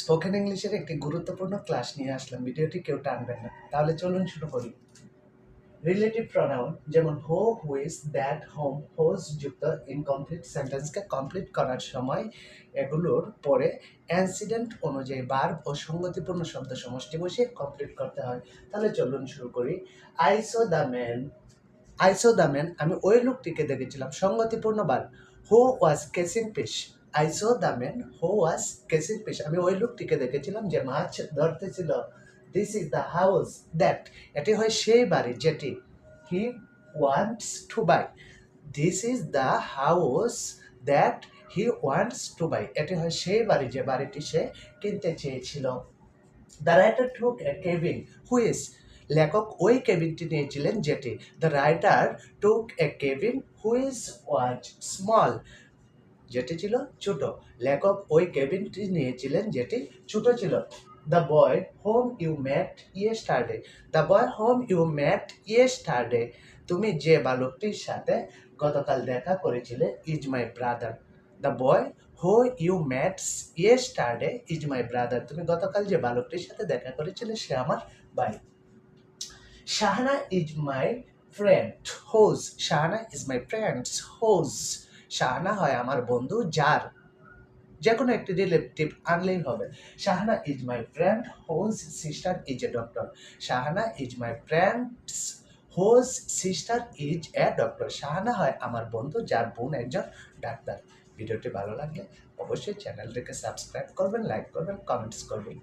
Spoken ইংলিশের একটি গুরুত্বপূর্ণ ক্লাস নিয়ে আসলাম। ভিডিওটি কেউ টানবেন না। তাহলে চলুন শুরু করি। রিলেটিভ প্রোনাউন যেমন হো, হুইজ, দ্যাট, হোম, হোজ যুক্ত ইনকমপ্লিট সেন্টেন্সকে কমপ্লিট করার সময় এগুলোর পরে অ্যান্সিডেন্ট অনুযায়ী ভার্ব ও সঙ্গতিপূর্ণ শব্দ সমষ্টি বসিয়ে কমপ্লিট করতে হয়। তাহলে চলুন শুরু করি। I saw the man, I saw the man, আমি ওই লোকটিকে দেখেছিলাম। সঙ্গতিপূর্ণ verb who was catching fish. I saw the man who was catching fish, আমি ওই লোকটিকে দেখেছিলাম যে মাছ ধরতেছিল। This is the house that, এটি হয় সেই বাড়ি যেটি he wants to buy. This is the house that he wants to buy, এটি হয় সেই বাড়ি যে বাড়িটি সে কিনতে চেয়েছিল। The writer took A cabin which, লেখক ওই কেবিনটি নিয়েছিলেন যেটি। The writer took A cabin which was small, যেটি ছিল ছোট। লেখক ওই কেবিনটি নিয়েছিলেন যেটি ছোট ছিল। The boy whom you met yesterday, the boy whom you met yesterday, তুমি যে বালকটির সাথে গতকাল দেখা করেছিলে is my brother. The boy who you met yesterday is my brother, তুমি গতকাল যে বালকটির সাথে দেখা করেছিলে সে আমার ভাই। Shahana is my friend whose, Shahana is my friend whose, Shahana হয় আমার বন্ধু যার, যে কোনো একটি রিলেটিভ আনলেই হবে। Shahana is my friend whose sister is a doctor, Shahana is my friends whose sister is a doctor, Shahana হয় আমার বন্ধু যার বোন একজন ডাক্তার। ভিডিওটি ভালো লাগলে অবশ্যই চ্যানেলটিকে সাবস্ক্রাইব করবেন, লাইক করবেন, কমেন্টস করবেন।